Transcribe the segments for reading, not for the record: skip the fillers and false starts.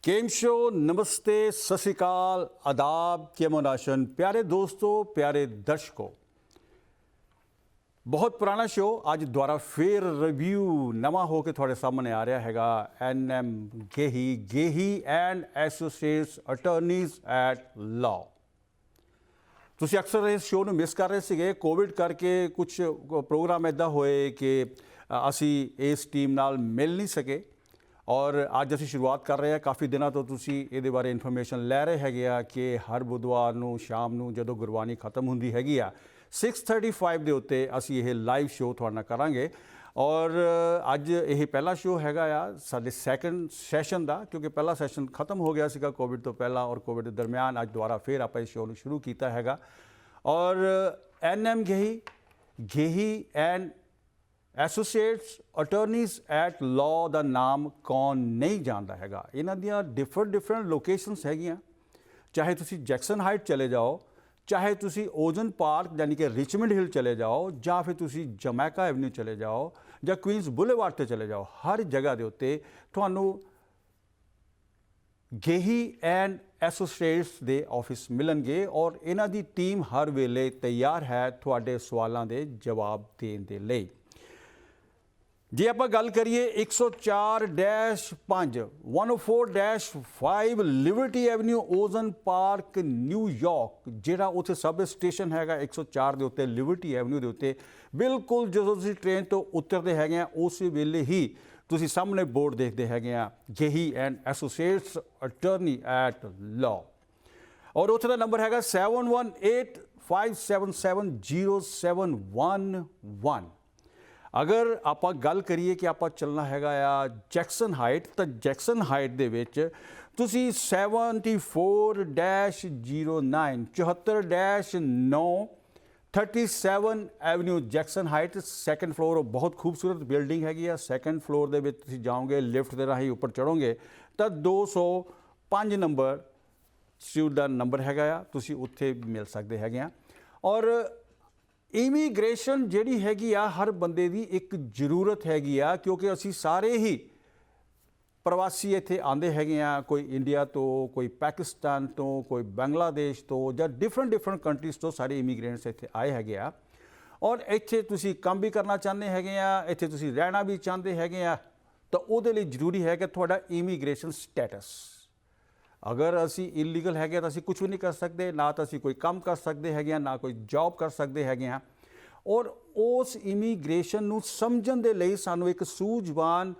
Game show नमस्ते सत श्री अकाल आदाब केमोनाशन प्यारे दोस्तों प्यारे दर्शकों। बहुत पुराना शो अज दोबारा फिर रिव्यू नवा होकर थोड़े सामने आ रहा हैगा। NM Gehi and associates attorneys at law. तुसी अक्सर इस शो ਨੂੰ ਮਿਸ ਕਰ ਰਹੇ ਸੀਗੇ। कोविड करके कुछ प्रोग्राम इदा होए कि असी इस टीम नाल मिल नहीं सके और अज असी शुरुआत कर रहे हैं। काफ़ी दिनों तो तुसी ये बारे इन्फॉर्मेशन लै रहे हैगे आ कि हर बुधवार नूं शाम नूं जदों गुरबानी खत्म हुंदी हैगी आ 6:35 ਦੇ ਉੱਤੇ ਅਸੀਂ ਇਹ ਲਾਈਵ ਸ਼ੋ ਤੁਹਾਡੇ ਨਾਲ ਕਰਾਂਗੇ। और अज ये पहला शो हैगा आ साडे सैकेंड सैशन का, क्योंकि पहला सैशन खत्म हो गया सीगा कोविड तो पहला और कोविड के दरम्यान अज दोबारा फिर आप इस शो को शुरू किया हैगा। और NM Gehi and associates attorneys at law का नाम कौन नहीं जानता हैगा। इन्हां दियां डिफरेंट लोकेशनस हैगियां। चाहे तुसी जैक्सन हाइट चले जाओ, चाहे तुसी ओजन पार्क यानी कि रिचमंड हिल चले जाओ, या फिर तुसी जमैका एवेन्यू चले जाओ या क्वींस बुलेवार्ड ते चले जाओ, हर जगह के उत्ते तुहानू गेही एंड एसोसिएट्स दे ऑफिस मिलणगे और इन्हां दी टीम हर वेले तैयार है तुहाडे सवालों के जवाब देण दे लई। जे आप गल करिए 104-5 104-5 लिबर्टी एवेन्यू ओजन पार्क न्यूयॉर्क जिहड़ा उत्थे सब स्टेशन हैगा 104 के उत्ते लिबर्टी एवेन्यू के उत्ते बिल्कुल जो तुसीं ट्रेन तो उतरते हैं उस वेले ही तुसीं सामने बोर्ड देखते हैं Gehi and associates attorney at law और उत्थे दा नंबर हैगा 7185770711। अगर आप गल करिए कि आप चलना हैगा आ जैक्सन हाइट तो जैक्सन हाइट दे विच तुसी 74-09 74-9 37 Avenue Jackson height second floor बहुत खूबसूरत बिल्डिंग हैगी। सैकेंड फ्लोर दे विच तुसी जाओगे लिफ्ट के राही उपर चढ़ोगे तो 205 नंबर स्ट्रीट का नंबर हैगा आ, तुसी उत्थे मिल सकते हैगे। और इमीग्रेशन जिहड़ी हैगी आ हर बंदे दी एक जरूरत हैगी आ, क्योंकि असी सारे ही प्रवासी इत्थे आंदे हैगे आ, कोई इंडिया तो, कोई पाकिस्तान तो, कोई बांग्लादेश तो या डिफरेंट कंट्रीज़ तो सारे इमीग्रेंट्स इत्थे आए हैगे आ। और इत्थे तुसी काम भी करना चाहते हैगे आ, इत्थे तुसी रहना भी चाहते हैगे आ, तो उहदे लई जरूरी है कि तुहाडा इमीग्रेशन स्टेटस। अगर असी इलीगल है तो असी कुछ भी नहीं कर सकते, ना तो असी कोई काम कर सकते हैं, ना कोई जॉब कर सकते हैं। और उस इमीग्रेशन नूं समझण दे लई सानूं एक सूझवान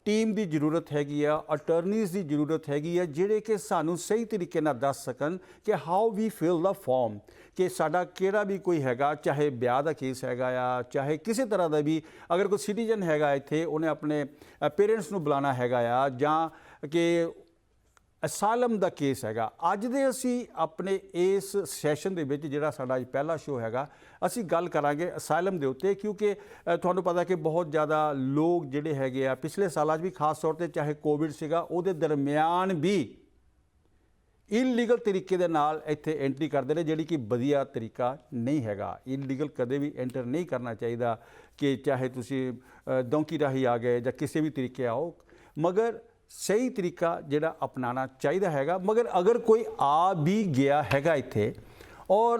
टीम की जरूरत हैगी आ, अटॉर्नीज़ की जरूरत हैगी आ, जिहड़े कि सानूं सही तरीके नाल दस सकन कि how we fill the form कि साडा किहड़ा भी कोई हैगा, चाहे ब्याह का केस हैगा आ, चाहे किसी तरह का भी अगर कोई सिटीजन हैगा इत्थे उन्हें अपने पेरेंट्स नूं बुलाना हैगा आ, जां कि असालम का केस हैगा। अज दे असी अपने इस सैशन दे विच जिहड़ा साडा पहला शो हैगा असी गल करांगे असालम दे उत्ते, क्योंकि तुहानूं पता कि बहुत ज़्यादा लोग जिहड़े हैगे आ पिछले सालां भी खास तौर पर चाहे कोविड सीगा उहदे दरम्यान भी इलीगल तरीके दे नाल इत्थे एंट्री करते हैं, जिहड़ी कि वधिया तरीका नहीं हैगा। इलीगल कदे भी एंटर नहीं करना चाहिए कि चाहे तुसी डोंकी राही आ गए या किसी भी तरीके आओ, मगर सही तरीका जिहड़ा अपनाना चाहिए हैगा। मगर अगर कोई आ भी गया हैगा इत्थे और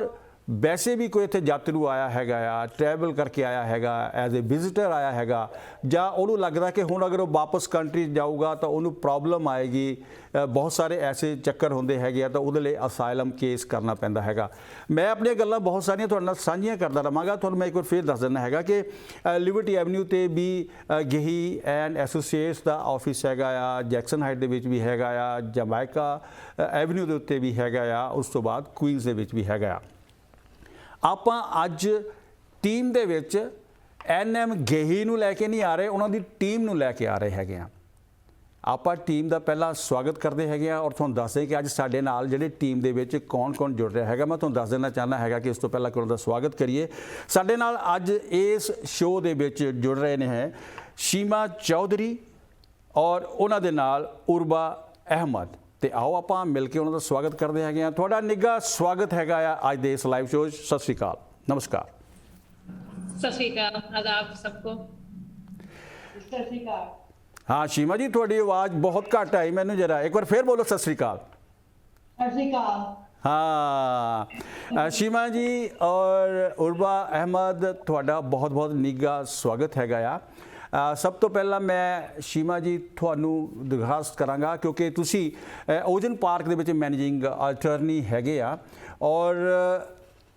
वैसे भी कोई इत्थे यात्रु आया हैगा आ, ट्रैवल करके आया हैगा, एज ए विजिटर आया हैगा, ਜਾਂ ਉਹਨੂੰ ਲੱਗਦਾ कि हुण अगर वो वापस कंट्री जाऊगा तो ਉਹਨੂੰ प्रॉब्लम आएगी, बहुत सारे ऐसे चक्कर होंदे हैगे तो ਉਹਦੇ ਲਈ ਅਸਾਈਲਮ केस करना पैंदा हैगा। मैं अपनी गल्लां बहुत सारियां तुहाडे नाल साझीਆਂ करदा रहांगा। तुहानूं मैं एक बार फिर दस दिना हैगा कि लिबर्टी एवेन्यू ते भी गेही एंड एसोसिएट्स का ऑफिस हैगा आ, जैक्सन हाइट दे विच भी हैगा आ, जमैका एवेन्यू दे उत्ते भी हैगा आ, उस तो बाद क्वींस दे विच भी हैगा आ। ਆਪਾਂ ਅੱਜ टीम ਦੇ ਵਿੱਚ NM गेही ਨੂੰ ਲੈ ਕੇ नहीं आ रहे, उन्होंने टीम ਨੂੰ ਲੈ ਕੇ आ रहे हैगे। ਆਪਾਂ टीम का पहला स्वागत करते हैं और तुहानूं दसदे कि अज साडे नाल जिहड़े टीम दे विच कौन कौन जुड़ रहा हैगा। मैं तुहानूं दस देना चाहना हैगा कि इस तो पहला कि उन्हां दा स्वागत करिए। साडे नाल अज इस शो दे विच जुड़ रहे हैं शीमा चौधरी और उन्हां दे नाल उर्बा अहमद। तो आओ आप मिल के उन्होंने स्वागत करते हैं। थोड़ा निघा स्वागत है अज दे इस लाइव शो। सत श्री अकाल, नमस्कार। सत श्री अकाल, आदाब सबको। सत श्री अकाल। हाँ शीमा जी, थोड़ी आवाज़ बहुत घट आई मैंने, जरा एक बार फिर बोलो सत श्री अकाल। सत श्री अकाल। हाँ शीमा जी और उर्वा अहमद, ਤੁਹਾਡਾ ਬਹੁਤ ਬਹੁਤ ਨਿੱਘਾ ਸਵਾਗਤ ਹੈਗਾ ਆ। ਸਭ ਤੋਂ ਪਹਿਲਾਂ ਮੈਂ ਸ਼ੀਮਾ ਜੀ ਤੁਹਾਨੂੰ ਦਰਖਾਸਤ ਕਰਾਂਗਾ, ਕਿਉਂਕਿ ਤੁਸੀਂ ਓਜ਼ਨ ਪਾਰਕ ਦੇ ਵਿੱਚ ਮੈਨੇਜਿੰਗ ਅਟਾਰਨੀ ਹੈਗੇ ਆ, ਔਰ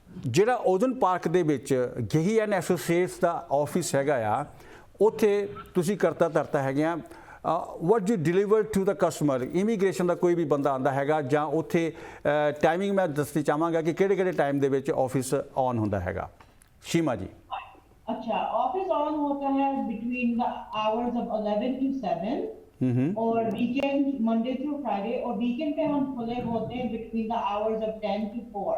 ਜਿਹੜਾ ਓਜ਼ਨ ਪਾਰਕ ਦੇ ਵਿੱਚ ਗਹੀ ਐਂਡ ਐਸੋਸੀਏਟਸ ਦਾ ਆਫਿਸ ਹੈਗਾ ਆ, ਉੱਥੇ ਤੁਸੀਂ ਕਰਤਾ ਧਰਤਾ ਹੈਗੇ ਆ। what you deliver to the customer, immigration ਦਾ ਕੋਈ ਵੀ ਬੰਦਾ ਆਂਦਾ ਹੈਗਾ ਜਾਂ ਉੱਥੇ ਟਾਈਮਿੰਗ ਮੈਂ ਦੱਸਣੀ ਚਾਹਾਂਗਾ ਕਿ ਕਿਹੜੇ ਕਿਹੜੇ ਟਾਈਮ ਦੇ ਵਿੱਚ ਆਫਿਸ ਔਨ ਹੁੰਦਾ ਹੈਗਾ। शीमा जी। अच्छा, ऑफिस ऑन होता है between the hours of 11 to 7 और वीकेंड मंडे थ्रू फ्राइडे, और वीकेंड पे हम खुले होते हैं between the hours of 10 to 4।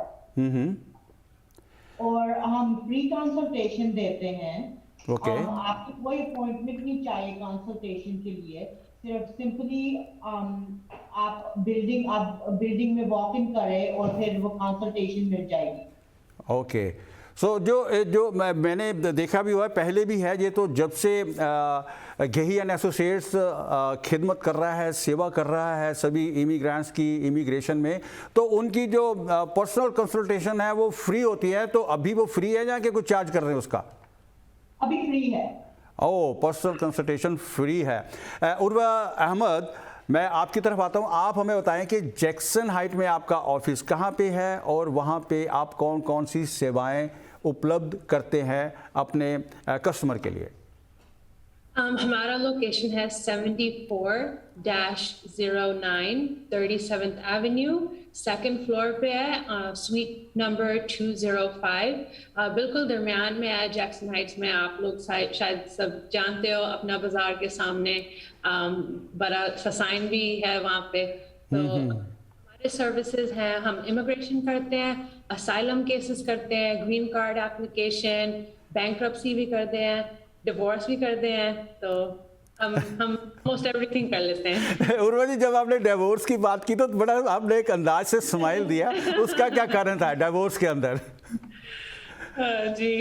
और हम फ्री कंसल्टेशन देते हैं। आपको कोई अपॉइंटमेंट नहीं चाहिए कंसल्टेशन के लिए, सिर्फ सिंपली आप बिल्डिंग में वॉक इन करें और फिर वो कंसल्टेशन मिल जाएगी। ओके, सो जो मैंने देखा भी हुआ है, पहले भी है ये, तो जब से गही एंड एसोसिएट्स खिदमत कर रहा है, सेवा कर रहा है सभी इमिग्रेंट्स की इमिग्रेशन में, तो उनकी जो पर्सनल कंसल्टेशन है वो फ्री होती है। तो अभी वो फ्री है या कि कुछ चार्ज कर रहे हैं उसका? अभी फ्री है। ओह, पर्सनल कंसल्टेशन फ्री है। उर्वा अहमद, मैं आपकी तरफ आता हूँ। आप हमें बताएं कि जैक्सन हाइट में आपका ऑफिस कहाँ पे है और वहाँ पे आप कौन कौन सी सेवाएं उपलब्ध करते हैं अपने कस्टमर के लिए? हमारा लोकेशन है 74-09 37th एवेन्यू, सेकंड फ्लोर पे है, स्वीट नंबर 205, बिल्कुल दरमियान में है जैक्सन हाइट्स में। आप लोग शायद सब जानते हो, अपना बाजार के सामने बड़ा सा साइन भी है वहाँ पे। तो हमारे सर्विसेज हैं, हम इमिग्रेशन करते हैं, असाइलम केसेस करते हैं, ग्रीन कार्ड एप्लीकेशन, बैंक्रप्सी भी करते हैं, डिवोर्स भी करते हैं। तो हम मोस्ट एवरीथिंग कर लेते हैं। उर्वा जी, जब आपने डिवोर्स की बात की तो बड़ा आपने एक अंदाज से स्माइल दिया, उसका क्या कारण था डिवोर्स के अंदर? जी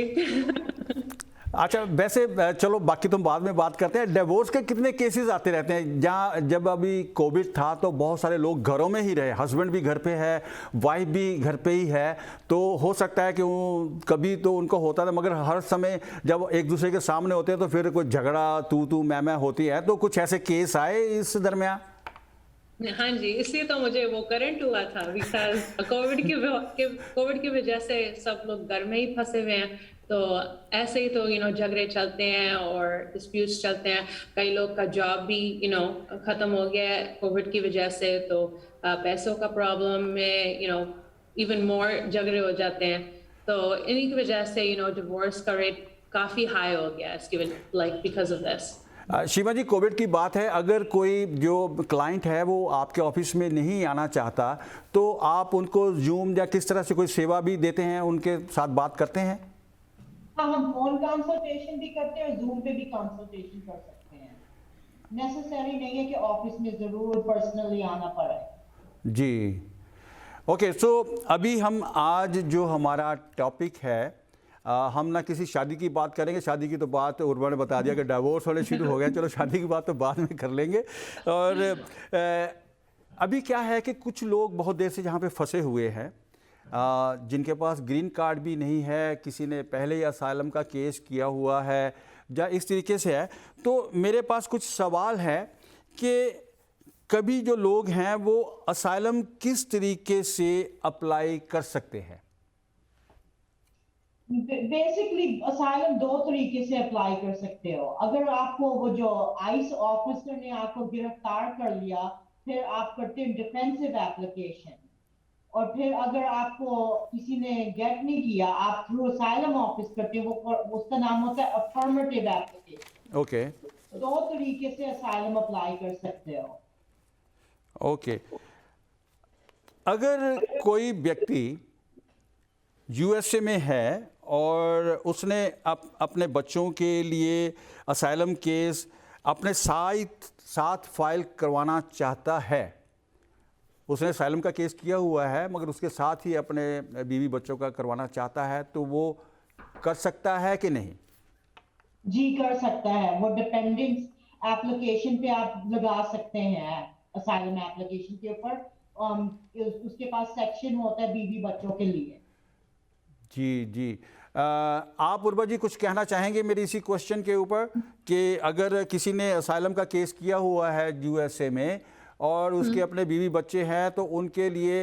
अच्छा, वैसे चलो बाकी तुम बाद में बात करते हैं। डिवोर्स के कितने केसेस आते रहते हैं? जहाँ जब अभी कोविड था तो बहुत सारे लोग घरों में ही रहे, हस्बैंड भी घर पे है, वाइफ भी घर पे ही है, तो हो सकता है कि वो कभी तो उनको होता था, मगर हर समय जब एक दूसरे के सामने होते हैं तो फिर कोई झगड़ा तू मैं होती है। तो कुछ ऐसे केस आए इस दरमियान? हाँ जी, इसलिए तो मुझे वो करंट हुआ था, बिकॉज कोविड की वजह से सब लोग घर में ही फंसे हुए हैं। तो ऐसे ही तो झगड़े चलते हैं और डिस्प्यूट्स चलते हैं। कई लोग का जॉब भी खत्म हो गया है कोविड की वजह से, तो पैसों का प्रॉब्लम में इवन मोर झगड़े हो जाते हैं। तो इन्हीं की वजह से डिवोर्स का रेट काफ़ी हाई हो गया है इसकी like because of this. Sheema ji, Covid की बात है, अगर कोई जो क्लाइंट है वो आपके ऑफिस में नहीं आना चाहता तो आप उनको जूम या किस तरह से कोई सेवा भी देते हैं, उनके साथ बात करते हैं? हाँ, हम फोन कंसल्टेशन भी करते हैं और जूम पे भी कंसल्टेशन कर सकते हैं। नेसेसरी नहीं है कि ऑफिस में जरूर पर्सनली आना पड़े। जी ओके, सो अभी हम आज जो हमारा टॉपिक है, हम ना किसी शादी की बात करेंगे। शादी की तो बात उर्वा ने बता दिया कि डिवोर्स होने शुरू हो गए, चलो शादी की बात तो बाद में कर लेंगे। और अभी क्या है कि कुछ लोग बहुत देर से यहाँ पे फंसे हुए हैं, जिनके पास ग्रीन कार्ड भी नहीं है, किसी ने पहले ही असाइलम का केस किया हुआ है या इस तरीके से है। तो मेरे पास कुछ सवाल है कि कभी जो लोग हैं वो असाइलम किस तरीके से अप्लाई कर सकते हैं? बेसिकली असाइलम दो तरीके से अप्लाई कर सकते हो। अगर आपको वो जो आइस ऑफिसर ने आपको गिरफ्तार कर लिया, फिर आप करते हैं डिफेंसिव एप्लीकेशन, और फिर अगर आपको किसी ने गेट नहीं किया, आप थ्रू असाइलम ऑफिस करते हो, उसका नाम होता है अफर्मेटिव एप्लीकेशन। ओके, दो तरीके से असाइलम अप्लाई कर सकते हो। ओके, अगर कोई व्यक्ति यूएसए में है और उसने अपने बच्चों के लिए असाइलम केस अपने साथ फाइल करवाना चाहता है, उसने असाइलम का केस किया हुआ है मगर उसके साथ ही अपने बीवी बच्चों का करवाना चाहता है, तो वो कर सकता है कि नहीं? जी कर सकता है। वो डिपेंडेंस एप्लीकेशन पे आप लगा सकते हैं, असाइलम एप्लीकेशन के ऊपर उसके पास सेक्शन होता है बीवी बच्चों के लिए। जी जी। आप उर्वा जी कुछ कहना चाहेंगे मेरे इसी क्वेश्चन के ऊपर कि अगर किसी ने असाइलम का केस किया हुआ है यूएसए में और उसके अपने बीवी बच्चे हैं तो उनके लिए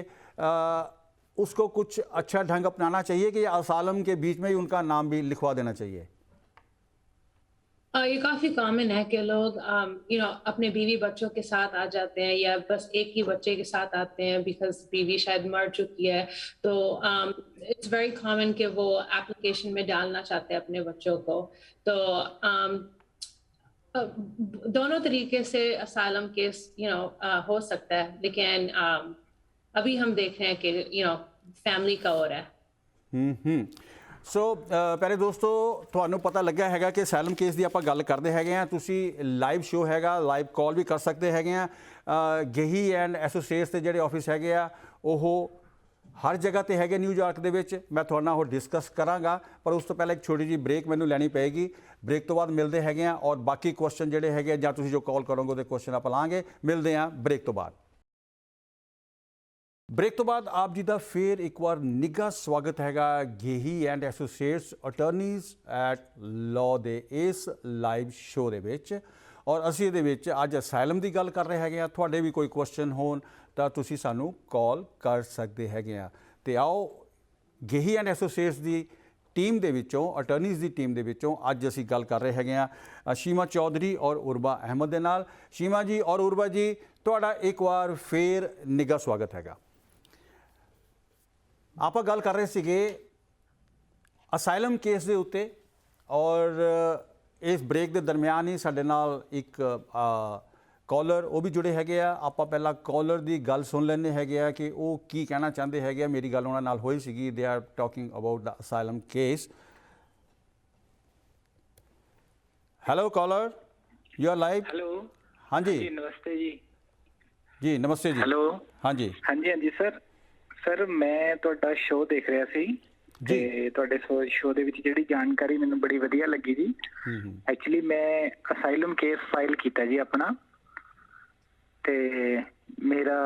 उसको कुछ अच्छा ढंग अपनाना चाहिए कि असाइलम के बीच में ही उनका नाम भी लिखवा देना चाहिए? ये काफी कॉमन है कि लोग अपने बीवी बच्चों के साथ आ जाते हैं या बस एक ही बच्चे के साथ आते हैं बिकॉज बीवी शायद मर चुकी है। तो इट्स वेरी कॉमन कि वो एप्लीकेशन में डालना चाहते हैं अपने बच्चों को। तो दोनों तरीके से असाइलम केस हो सकता है, लेकिन अभी हम देख रहे हैं कि फैमिली का हो रहा है। ਸੋ ਪਹਿਲੇ ਦੋਸਤੋ ਤੁਹਾਨੂੰ ਪਤਾ ਲੱਗਾ ਹੈਗਾ ਕਿ ਅਸਾਈਲਮ ਕੇਸ ਦੀ ਆਪਾਂ ਗੱਲ ਕਰਦੇ ਹੈਗੇ ਆ। ਤੁਸੀਂ ਲਾਈਵ ਸ਼ੋ ਹੈਗਾ, ਲਾਈਵ ਕਾਲ ਵੀ ਕਰ ਸਕਦੇ ਹੈਗੇ ਆ। ਗੇਹੀ ਐਂਡ ਐਸੋਸੀਏਟਸ ਦੇ ਜਿਹੜੇ ਆਫਿਸ ਹੈਗੇ ਆ ਉਹ ਹਰ ਜਗ੍ਹਾ ਤੇ ਹੈਗੇ ਨਿਊਯਾਰਕ ਦੇ ਵਿੱਚ। ਮੈਂ ਤੁਹਾਡੇ ਨਾਲ ਉਹ ਡਿਸਕਸ ਕਰਾਂਗਾ, ਪਰ ਉਸ ਤੋਂ ਪਹਿਲਾਂ ਇੱਕ ਛੋਟੀ ਜਿਹੀ ਬ੍ਰੇਕ ਮੈਨੂੰ ਲੈਣੀ ਪਏਗੀ। ਬ੍ਰੇਕ ਤੋਂ ਬਾਅਦ ਮਿਲਦੇ ਹੈਗੇ ਆ ਔਰ ਬਾਕੀ ਕੁਐਸਚਨ ਜਿਹੜੇ ਹੈਗੇ ਜਾਂ ਤੁਸੀਂ ਜੋ ਕਾਲ ਕਰੋਗੇ ਉਹਦੇ ਕੁਐਸਚਨ ਆਪਾਂ ਲਾਂਗੇ। ਮਿਲਦੇ ਆ ਬ੍ਰੇਕ ਤੋਂ ਬਾਅਦ। ब्रेक तो बाद आप जी का फिर एक बार निघा स्वागत हैगा Gehi and associates attorneys at law दे इस लाइव शो दे विच। और असीं इहदे विच अज असाइलम की गल कर रहे हैगे आ। तुहाडे भी कोई क्वेश्चन होण तां तुसीं सानूं कॉल कर सकते हैगे आ। ते आओ गेही एंड एसोसिएट्स की टीम दे विचों, अटर्नीज की टीम दे विचों अज असीं गल कर रहे हैगे आ शीमा चौधरी और उर्वा अहमद दे नाल। शीमा जी और उर्वा जी तुहाडा एक बार फिर निघा स्वागत हैगा। ਆਪਾਂ ਗੱਲ ਕਰ ਰਹੇ ਸੀਗੇ ਅਸਾਈਲਮ ਕੇਸ ਦੇ ਉੱਤੇ ਔਰ ਇਸ ਬ੍ਰੇਕ ਦੇ ਦਰਮਿਆਨ ਹੀ ਸਾਡੇ ਨਾਲ ਇੱਕ ਕਾਲਰ ਉਹ ਵੀ ਜੁੜੇ ਹੈਗੇ ਆ। ਆਪਾਂ ਪਹਿਲਾਂ ਕਾਲਰ ਦੀ ਗੱਲ ਸੁਣ ਲੈਂਦੇ ਹੈਗੇ ਆ ਕਿ ਉਹ ਕੀ ਕਹਿਣਾ ਚਾਹੁੰਦੇ ਹੈਗੇ ਆ। ਮੇਰੀ ਗੱਲ ਉਹਨਾਂ ਨਾਲ ਹੋਈ ਸੀਗੀ। They are talking about the asylum case. Hello caller, you are live. Hello ਹਾਂਜੀ ਨਮਸਤੇ ਜੀ। ਜੀ ਨਮਸਤੇ ਜੀ। ਹੈਲੋ ਹਾਂਜੀ ਹਾਂਜੀ ਸਰ ਮੈਂ ਤੁਹਾਡਾ ਸ਼ੋਅ ਦੇਖ ਰਿਹਾ ਸੀ ਤੇ ਤੁਹਾਡੇ ਸ਼ੋਅ ਦੇ ਵਿੱਚ ਜਿਹੜੀ ਜਾਣਕਾਰੀ ਮੈਨੂੰ ਬੜੀ ਵਧੀਆ ਲੱਗੀ ਜੀ। ਐਕਚੁਅਲੀ ਮੈਂ ਅਸਾਈਲਮ ਕੇਸ ਫਾਈਲ ਕੀਤਾ ਜੀ ਆਪਣਾ, ਤੇ ਮੇਰਾ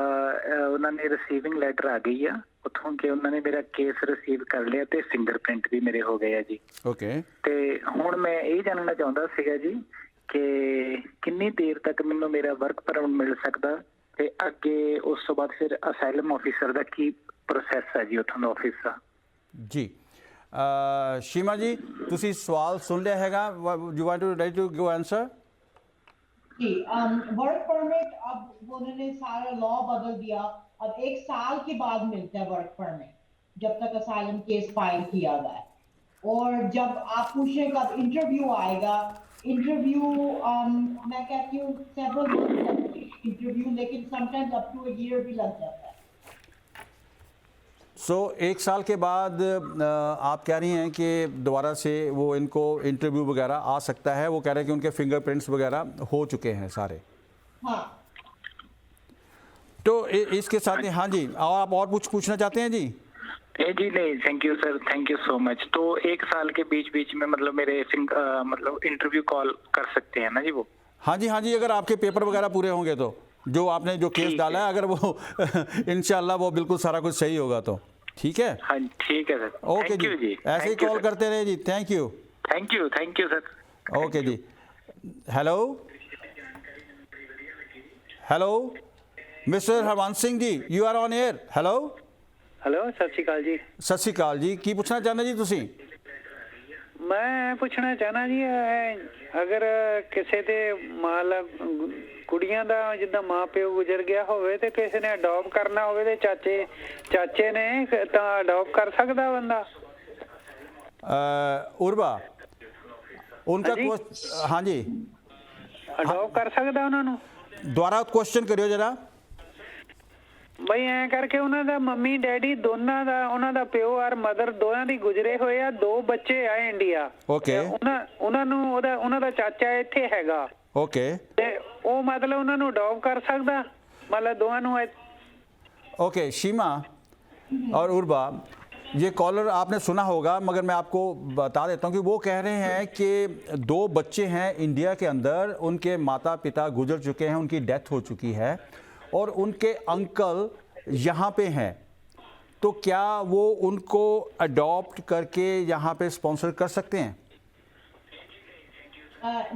ਉਹਨਾਂ ਨੇ ਰਿਸੀਵਿੰਗ ਲੈਟਰ ਆ ਗਈ ਆ ਉੱਥੋਂ ਕਿ ਉਹਨਾਂ ਨੇ ਮੇਰਾ ਕੇਸ ਰਿਸੀਵ ਕਰ ਲਿਆ ਤੇ ਫਿੰਗਰਪ੍ਰਿੰਟ ਵੀ ਮੇਰੇ ਹੋ ਗਏ ਆ ਜੀ। ਓਕੇ। ਤੇ ਹੁਣ ਮੈਂ ਇਹ ਜਾਣਨਾ ਚਾਹੁੰਦਾ ਸੀਗਾ ਜੀ ਕਿ ਕਿੰਨੀ ਦੇਰ ਤੱਕ ਮੈਨੂੰ ਮੇਰਾ ਵਰਕ ਪਰਮਿਟ ਮਿਲ ਸਕਦਾ ਤੇ ਅੱਗੇ ਉਸ ਤੋਂ ਬਾਅਦ ਫਿਰ ਅਸਾਈਲਮ ਆਫਿਸਰ ਦਾ ਕੀ ਪ੍ਰੋਸੈਸ ਹੈ ਜੀ ਉੱਥੋਂ ਦਾ ਆਫਿਸ ਦਾ। ਜੀ शीमा जी ਤੁਸੀਂ ਸਵਾਲ ਸੁਣ ਲਿਆ ਹੈਗਾ। You want to right to go answer? जी वर्क परमिट अब उन्होंने सारा लॉ बदल दिया। अब 1 साल के बाद मिलता है वर्क परमिट जब तक असाइलम केस फाइल किया गया है। और जब आप पूछें कब इंटरव्यू आएगा, इंटरव्यू मैं कहती हूँ सेवरल इंटरव्यू, लेकिन sometimes up to a year भी लग जाता है। सो 1 साल के बाद आप कह रही हैं कि दोबारा से वो इनको इंटरव्यू वगैरह आ सकता है। वो कह रहे हैं कि उनके फिंगरप्रिंट्स वगैरह हो चुके हैं सारे। हाँ। तो इसके साथ ही हाँ जी, और आप और कुछ पूछना चाहते हैं जी? जी नहीं, thank you sir, thank you so much. तो 1 साल के बीच में मतलब मेरे मतलब इंटरव्यू कॉल कर सकते हैं ना जी वो? हाँ जी, अगर आपके पेपर वगैरह पूरे होंगे तो, जो आपने जो केस डाला है अगर वो इंशाल्लाह वो बिल्कुल सारा कुछ सही होगा तो ठीक है। हाँ ठीक है सर। ओके जी, ऐसे ही कॉल करते रहे जी। Thank you sir. ओके जी। Hello mister Harvansh Singh ji, you are on air. Hello सत श्री अकाल जी। सत श्री अकाल जी। की पूछना चाहते जी तुसी? मैं ਪੁੱਛਣਾ ਚਾਹਨਾ ਜੀ ਅਗਰ ਕਿਸੇ ਦੇ ਮਾਲ ਕੁੜੀਆਂ ਦਾ ਜਿੱਦਾਂ ਮਾਂ ਪਿਓ ਗੁਜ਼ਰ ਗਿਆ ਹੋਵੇ ਤੇ ਕਿਸੇ ਨੇ ਅਡਾਪਟ ਕਰਨਾ ਹੋਵੇ ਤੇ ਚਾਚੇ ਨੇ ਤਾਂ ਅਡਾਪਟ ਕਰ ਸਕਦਾ ਬੰਦਾ? उर्वा उनका हाँ जी ਅਡਾਪਟ ਕਰ ਸਕਦਾ ਉਹਨਾਂ ਨੂੰ? दोबारा क्वेश्चन करियो जरा। ਬਈ ਐ ਕਰਕੇ ਉਹਨਾਂ ਦਾ ਮੰਮੀ ਡੈਡੀ ਦੋਨਾਂ ਦਾ, ਉਹਨਾਂ ਦਾ ਪਿਓ ਔਰ ਮਦਰ ਦੋਨਾਂ ਦੀ ਗੁਜ਼ਰੇ ਹੋਏ ਆ, 2 ਬੱਚੇ ਆ ਇੰਡੀਆ। ਓਕੇ। ਉਹਨਾਂ ਨੂੰ ਉਹਨਾਂ ਦਾ ਚਾਚਾ ਇੱਥੇ ਹੈਗਾ। ਓਕੇ। ਤੇ ਉਹ ਮਤਲਬ ਉਹਨਾਂ ਨੂੰ ਅਡਾਪਟ ਕਰ ਸਕਦਾ ਮਤਲਬ ਦੋਵਾਂ ਨੂੰ? ओके शीमा और उर्वा, ये कॉलर आपने सुना होगा, मगर मैं आपको बता देता हूँ कि वो कह रहे हैं कि 2 बच्चे हैं इंडिया के अंदर, उनके माता पिता गुजर चुके हैं, उनकी डेथ हो चुकी है और उनके अंकल यहाँ पे हैं, तो क्या वो उनको अडॉप्ट करके यहाँ पे स्पॉन्सर कर सकते हैं?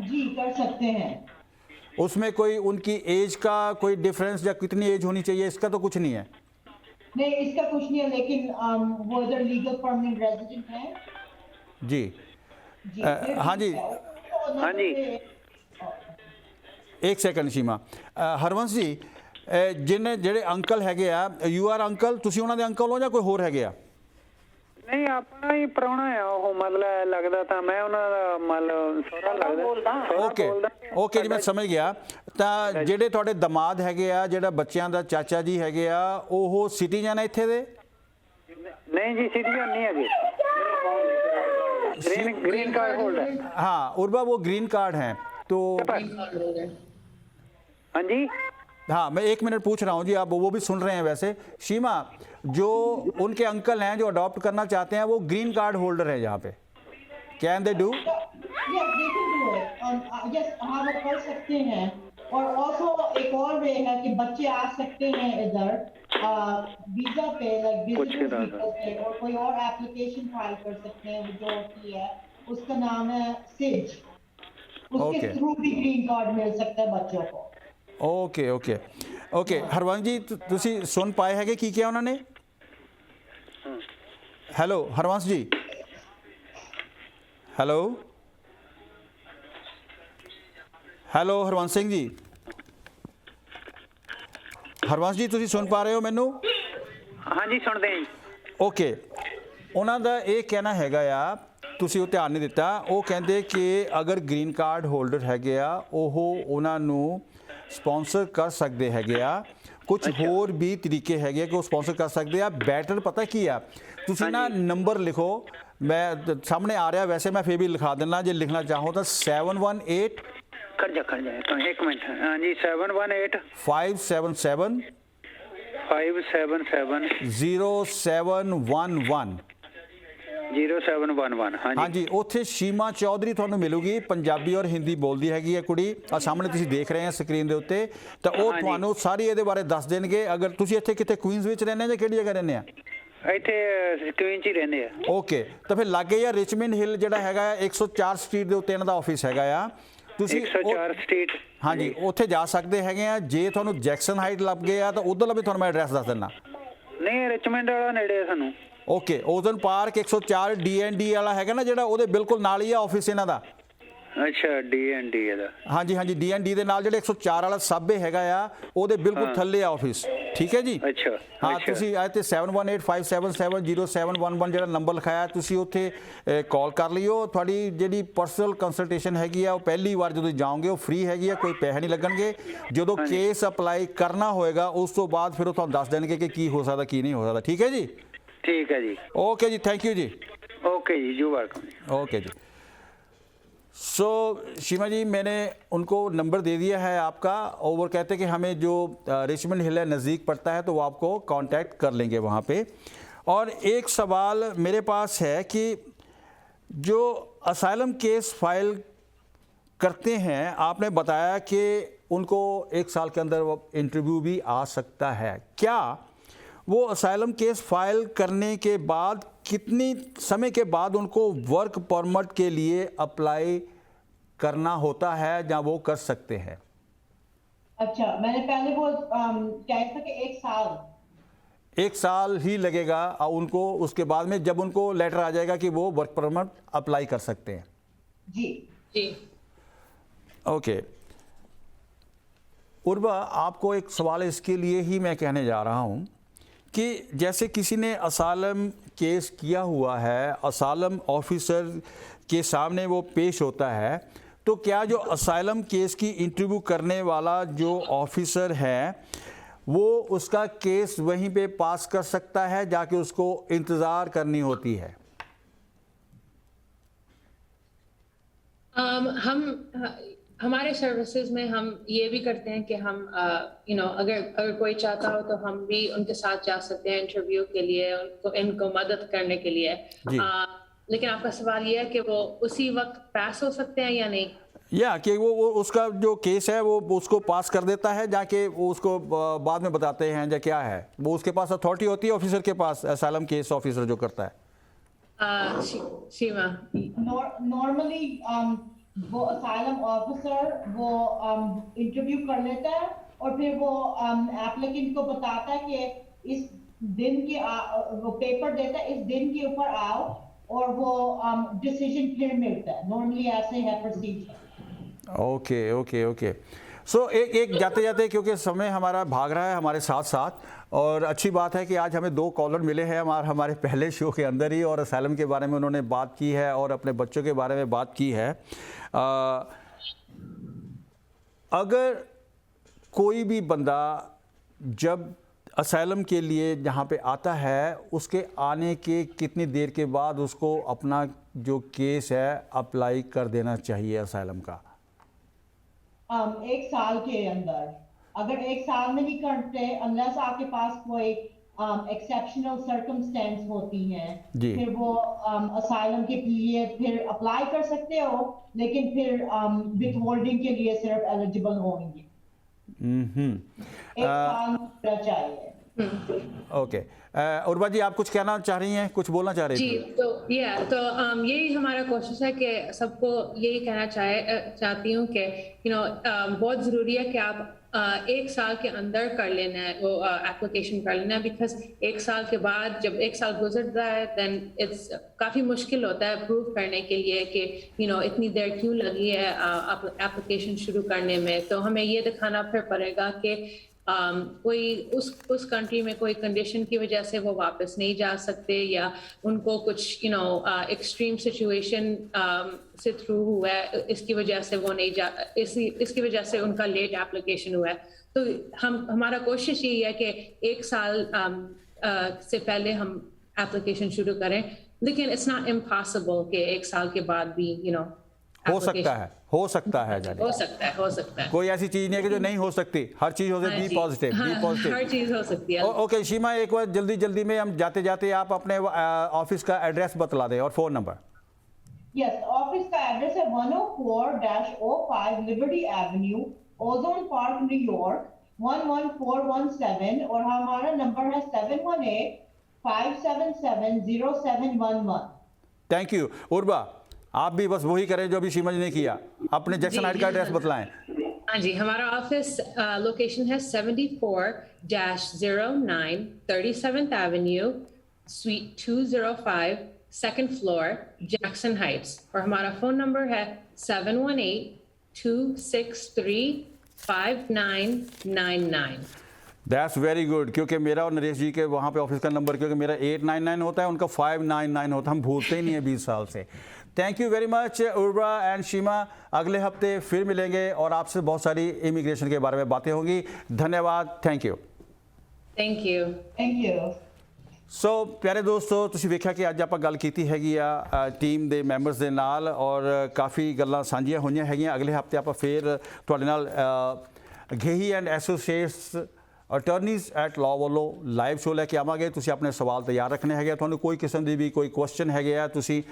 जी कर सकते हैं। उसमें कोई उनकी एज का कोई डिफरेंस या कितनी एज होनी चाहिए, इसका तो कुछ नहीं है? नहीं, इसका कुछ नहीं है, लेकिन वो इधर लीगल परमानेंट रेजिडेंट हैं। जी जी हाँ जी, हाँ जी। एक सेकंड सीमा। हरवंश जी, ਜਿਹੜੇ ਅੰਕਲ ਹੈਗੇ ਆ, ਯੂ ਆਰ ਅੰਕਲ, ਤੁਸੀਂ ਉਹਨਾਂ ਦੇ ਅੰਕਲ ਹੋ ਜਾਂ ਕੋਈ ਹੋਰ ਹੈਗੇ ਆ? ਨਹੀਂ ਆਪਣਾ ਹੀ ਪ੍ਰਾਹੁਣਾ ਆ ਉਹ, ਮਤਲਬ ਲੱਗਦਾ ਤਾਂ ਮੈਂ ਉਹਨਾਂ ਦਾ ਮਤਲਬ ਸਹੁਰਾ ਲੱਗਦਾ। ਓਕੇ ਓਕੇ ਜੀ, ਮੈਂ ਸਮਝ ਗਿਆ। ਤਾਂ ਜਿਹੜੇ ਤੁਹਾਡੇ ਦਮਾਦ ਹੈਗੇ ਆ, ਜਿਹੜਾ ਬੱਚਿਆਂ ਦਾ ਚਾਚਾ ਜੀ ਹੈਗੇ ਆ, ਉਹ ਸਿਟੀਜ਼ਨ ਆ ਇੱਥੇ ਦੇ? ਨਹੀਂ ਜੀ ਸਿਟੀਜ਼ਨ ਨਹੀਂ ਹੈਗੇ, ग्रीन कार्ड होल्डर। हाँ उर्वा, वो ग्रीन कार्ड हैं तो। हाँ जी, हाँ मैं 1 मिनट पूछ रहा हूँ जी, आप वो भी सुन रहे हैं वैसे। शीमा, जो उनके अंकल हैं जो अडॉप्ट करना चाहते हैं, वो ग्रीन कार्ड होल्डर है यहाँ पे, can they do? Yes they can do it. Yes हाँ वो कर सकते हैं। और ऑल्सो एक और वे है कि बच्चे आ सकते हैं इधर वीजा पे, लाइक बिजनेस वीजा पे, और कोई और एप्लीकेशन फाइल कर सकते हैं जो होती है, उसका नाम है सिज, उसके थ्रू भी ग्रीन कार्ड मिल सकता है बच्चों को। Okay okay okay. Harvansh ji, ਤੁਸੀਂ ਸੁਣ ਪਾਏ ਹੈਗੇ ਕੀ ਕਿਹਾ ਉਹਨਾਂ ਨੇ? ਹੈਲੋ ਹਰਵੰਸ਼ ਜੀ, ਹੈਲੋ ਹੈਲੋ ਹਰਵੰਸ਼ ਸਿੰਘ ਜੀ, ਹਰਵੰਸ਼ ਜੀ ਤੁਸੀਂ ਸੁਣ ਪਾ ਰਹੇ ਹੋ ਮੈਨੂੰ? हाँ जी सुनते हैं। ਓਕੇ, ਉਹਨਾਂ ਦਾ ਇਹ ਕਹਿਣਾ ਹੈਗਾ ਆ, ਤੁਸੀਂ ਉਹ ਧਿਆਨ ਨਹੀਂ ਦਿੱਤਾ, ਉਹ ਕਹਿੰਦੇ ਕਿ ਅਗਰ ਗ੍ਰੀਨ ਕਾਰਡ ਹੋਲਡਰ ਹੈਗੇ ਆ, ਉਹ ਉਹਨਾਂ ਨੂੰ ਸਪਾਂਸਰ ਕਰ ਸਕਦੇ ਹੈਗੇ ਆ। ਕੁਝ ਹੋਰ ਵੀ ਤਰੀਕੇ ਹੈਗੇ ਕਿ ਉਹ ਸਪਾਂਸਰ ਕਰ ਸਕਦੇ ਆ। ਬੈਟਰ ਪਤਾ ਕੀ ਆ, ਤੁਸੀਂ ਨਾ ਨੰਬਰ ਲਿਖੋ, ਮੈਂ ਸਾਹਮਣੇ ਆ ਰਿਹਾ ਵੈਸੇ, ਮੈਂ ਫਿਰ ਵੀ ਲਿਖਾ ਦਿੰਦਾ ਜੇ ਲਿਖਣਾ ਚਾਹੋ ਤਾਂ 718 कर जा तो एक मिनट। हाँ जी 718 577 577 0711। 0711। हाँ हाँ जी जी, ਉੱਥੇ ਸ਼ੀਮਾ ਚੌਧਰੀ ਤੁਹਾਨੂੰ ਮਿਲੂਗੀ, ਪੰਜਾਬੀ ਔਰ ਹਿੰਦੀ ਬੋਲਦੀ ਹੈਗੀ ਹੈ ਕੁੜੀ, ਆ ਸਾਹਮਣੇ ਤੁਸੀਂ ਦੇਖ ਰਹੇ ਆ ਸਕਰੀਨ ਦੇ ਉੱਤੇ। ਤਾਂ ਉਹ ਤੁਹਾਨੂੰ ਸਾਰੀ ਇਹਦੇ ਬਾਰੇ ਦੱਸ ਦੇਣਗੇ। ਅਗਰ ਤੁਸੀਂ ਇੱਥੇ ਕਿਤੇ ਕੁਈਨਸ ਵਿੱਚ ਰਹਿੰਦੇ ਆ ਜਾਂ ਕਿਹੜੀ ਜਗ੍ਹਾ ਰਹਿੰਦੇ ਆ? ਇੱਥੇ ਕੁਈਨ 'ਚ ਹੀ ਰਹਿੰਦੇ ਆ। ਓਕੇ, ਤਾਂ ਫਿਰ ਲਾਗੇ ਆ ਰਿਚਮੰਡ ਹਿੱਲ ਜਿਹੜਾ ਹੈਗਾ 104 ਸਟਰੀਟ ਦੇ ਉੱਤੇ ਇਹਨਾਂ ਦਾ ਆਫਿਸ ਹੈਗਾ ਆ। ਤੁਸੀਂ 104 ਸਟਰੀਟ। हाँ जी, ਉੱਥੇ ਜਾ ਸਕਦੇ ਹੈਗੇ ਆ। ਜੇ ਤੁਹਾਨੂੰ ਜੈਕਸਨ ਹਾਈਟ ਲੱਭ ਗਏ ਆ ਤਾਂ ਉਧਰਲਾ ਵੀ ਤੁਹਾਨੂੰ ਮੈਂ ਐਡਰੈਸ ਦੱਸ ਦਿੰਦਾ। ਨਹੀਂ ਰਿਚਮੰਡ ਵਾਲਾ ਨੇੜੇ ਆ ਸਾਨੂੰ। ਓਕੇ, ਓਜ਼ਨ ਪਾਰਕ 104 D&D ਵਾਲਾ ਹੈਗਾ ਨਾ ਜਿਹੜਾ, ਉਹਦੇ ਬਿਲਕੁਲ ਨਾਲ ਹੀ ਆ ਆਫਿਸ ਇਹਨਾਂ ਦਾ। ਅੱਛਾ D&D ਇਹਦਾ। ਹਾਂਜੀ ਹਾਂਜੀ, D&D ਦੇ ਨਾਲ ਜਿਹੜੇ 104 ਵਾਲਾ ਸਾਬੇ ਹੈਗਾ ਆ, ਉਹਦੇ ਬਿਲਕੁਲ ਥੱਲੇ ਆ ਆਫਿਸ। ਠੀਕ ਹੈ ਜੀ। ਅੱਛਾ ਹਾਂ, ਤੁਸੀਂ ਆਏ ਤੇ 7185770711 ਜਿਹੜਾ ਨੰਬਰ ਲਿਖਾਇਆ, ਤੁਸੀਂ ਉੱਥੇ ਕਾਲ ਕਰ ਲਿਓ। ਤੁਹਾਡੀ ਜਿਹੜੀ ਪਰਸਨਲ ਕੰਸਲਟੇਸ਼ਨ ਹੈਗੀ ਆ, ਉਹ ਪਹਿਲੀ ਵਾਰ ਜਦੋਂ ਜਾਓਗੇ ਉਹ ਫ੍ਰੀ ਹੈਗੀ ਆ, ਕੋਈ ਪੈਸੇ ਨਹੀਂ ਲੱਗਣਗੇ। ਜਦੋਂ ਕੇਸ ਅਪਲਾਈ ਕਰਨਾ ਹੋਏਗਾ ਉਸ ਤੋਂ ਬਾਅਦ ਫਿਰ ਉਹ ਤੁਹਾਨੂੰ ਦੱਸ ਦੇਣਗੇ ਕਿ ਕੀ ਹੋ ਸਕਦਾ ਕੀ ਨਹੀਂ ਹੋ ਸਕਦਾ। ਠੀਕ ਹੈ ਜੀ। ठीक है जी। ओके जी, थैंक यू जी। ओके जी, यू वेलकम। ओके जी। सो शीमा जी, मैंने उनको नंबर दे दिया है आपका, और वो कहते हैं कि हमें जो रिचमंड हिल है नज़दीक पड़ता है, तो वो आपको कांटेक्ट कर लेंगे वहाँ पे। और एक सवाल मेरे पास है कि जो असाइलम केस फाइल करते हैं, आपने बताया कि उनको 1 साल के अंदर इंटरव्यू भी आ सकता है। क्या वो असाइलम केस फाइल करने के बाद कितनी समय के बाद उनको वर्क परमिट के लिए अप्लाई करना होता है या वो कर सकते हैं? अच्छा, मैंने पहले वो कहा था कि 1 साल। 1 साल ही लगेगा उनको, उसके बाद में जब उनको लेटर आ जाएगा कि वो वर्क परमिट अप्लाई कर सकते हैं। जी जी। ओके उर्वा, आपको एक सवाल इसके लिए ही मैं कहने जा रहा हूँ कि जैसे किसी ने असालम केस किया हुआ है, असालम ऑफिसर के सामने वो पेश होता है, तो क्या जो असालम केस की इंटरव्यू करने वाला जो ऑफिसर है वो उसका केस वहीं पे पास कर सकता है, जाके उसको इंतज़ार करनी होती है? हम हमारे सर्विसेज में हम ये भी करते हैं कि हम अगर कोई चाहता हो तो हम भी उनके साथ जा सकते हैं इंटरव्यू के लिए, इनको मदद करने के लिए। लेकिन आपका सवाल ये है कि वो उसी वक्त पास हो सकते हैं या नहीं? या कि वो उसका जो केस है वो उसको पास कर देता है, जाके वो उसको बाद में बताते हैं या क्या है, वो उसके पास अथॉरिटी होती है ऑफिसर के पास, असाइलम केस ऑफिसर जो करता है। शीमा, नॉर्मली वो असाइलम ऑफिसर वो इंटरव्यू कर लेता है और फिर वो एप्लीकेंट को बताता है कि इस दिन के वो पेपर देता है, इस दिन के ऊपर आओ, और वो डिसीजन फिर मिलता है। नॉर्मली ऐसे है प्रोसीजर। ओके। सो एक जाते जाते, क्योंकि समय हमारा भाग रहा है हमारे साथ साथ, और अच्छी बात है कि आज हमें 2 कॉलर मिले हैं हमारे पहले शो के अंदर ही, और असैलम के बारे में उन्होंने बात की है और अपने बच्चों के बारे में बात की है। अगर कोई भी बंदा जब असैलम के लिए जहाँ पे आता है, उसके आने के कितनी देर के बाद उसको अपना जो केस है अप्लाई कर देना चाहिए असैलम का? 1 साल के अंदर। अगर 1 साल में नहीं करते, अनलेस आपके पास कोई एक्सेप्शनल सर्कमस्टेंस होती हैं, फिर वो असाइलम के लिए फिर अप्लाई कर सकते हो, लेकिन फिर विथहोल्डिंग के लिए सिर्फ एलिजिबल होंगे। 1 साल होना चाहिए। ओके। उर्वा जी, आप कुछ कहना चाह रही हैं, कुछ बोलना चाह रही जी? तो यही हमारा कोशिश है कि सबको यही कहना चाहती हूँ कि बहुत ज़रूरी है कि आप 1 साल के अंदर कर लेना है, वो एप्लीकेशन कर लेना है, बिकॉज 1 साल के बाद जब 1 साल गुजरता है देन इट्स काफ़ी मुश्किल होता है प्रूव करने के लिए कि इतनी देर क्यों लगी है एप्लीकेशन शुरू करने में। तो हमें ये दिखाना फिर पड़ेगा कि कोई उस कंट्री में कोई कंडीशन की वजह से वो वापस नहीं जा सकते, या उनको कुछ एक्सट्रीम सिचुएशन से थ्रू हुआ है, इसकी वजह से वो नहीं जा इसकी वजह से उनका लेट एप्लीकेशन हुआ है। तो हमारा कोशिश यही है कि 1 साल से पहले हम एप्लीकेशन शुरू करें, लेकिन इट्स नॉट इम्पॉसिबल कि 1 साल के बाद भी हो सकता है हो सकता है। कोई ऐसी चीज नहीं है कि जो नहीं हो सकती, हर चीज हो सकती है। पॉजिटिव हर चीज हो सकती है। ओके शीमा, एक बार जल्दी में हम जाते जाते आप अपने ऑफिस का एड्रेस बतला दें और फ़ोन नंबर। यस, ऑफिस का एड्रेस है 104-05 liberty Avenue, ozone park, New York 11417, और हमारा नंबर है 718-577-0711। Thank you. उर्वा, आप भी बस वही करें जो अभी शीमा जी ने किया, अपने जैक्सन हाइट का एड्रेस बतलाएं। हाँ जी, हमारा ऑफिस लोकेशन है 74-09 37th Avenue, sweet 205, second floor, Jackson Heights, और हमारा फ़ोन नंबर है 718-263-5999। दैट्स वेरी गुड, क्योंकि मेरा और नरेश जी के वहाँ पे ऑफिस का नंबर, क्योंकि मेरा 899 होता है, उनका 599 होता है, हम भूलते ही नहीं है 20 साल से। Thank you very much Urwa and Sheema. अगले हफ्ते फिर मिलेंगे और आपसे बहुत सारी इमिग्रेशन के बारे में बातें होंगी। धन्यवाद। Thank you. सो प्यारे दोस्तों, तुसीं वेख्या कि अज आपां गल कीती हैगी आ टीम दे मैंबर्स दे नाल, और काफ़ी गल्लां साਂਝੀਆਂ होईਆਂ हैगियां। अगले हफ्ते आपां फिर तुहाडे नाल घेही एंड एसोसीएट्स अटर्नीज एट लॉ वालों लाइव शो लैके आवांगे। तुसीं अपने सवाल तैयार रखने हैगे, तुहानूं कोई किस्म दी भी कोई क्वेश्चन हैगे आ, तुसीं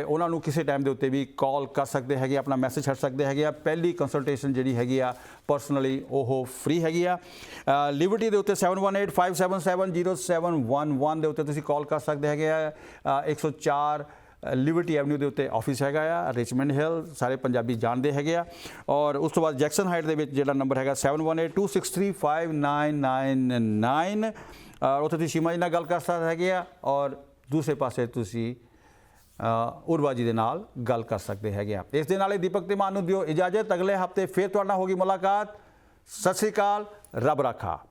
उन्हां नूं किसी टाइम दे उत्ते भी कॉल कर सकते हैगे, अपना मैसेज छड्ड सकते हैगे आ। पहली कंसलटेशन जिहड़ी हैगी आ पर्सनली ओह फ्री हैगी आ। लिबर्टी दे उत्ते 7185770711 दे उत्ते तुसीं कॉल कर सकते हैगे आ। 104 लिबर्टी एवेन्यू के उत्ते ऑफिस हैगा आ, रिचमंड हिल, सारे पंजाबी जानते हैगे आ। और उस तो बाद जैक्सन हाइट दे विच जिहड़ा नंबर हैगा 7182635999, और उत्थे तुसीं शीमा जी नाल गल कर सकते हैगे आ, और दूसरे पासे तुसीं उर्वा जी दे नाल गल कर सकते हैगे आ। इस दे नाल दीपक तिमान नूं दिओ इजाजत, अगले हफ्ते फिर तुहाडे नाल होगी मुलाकात। सत श्री अकाल, रब राखा।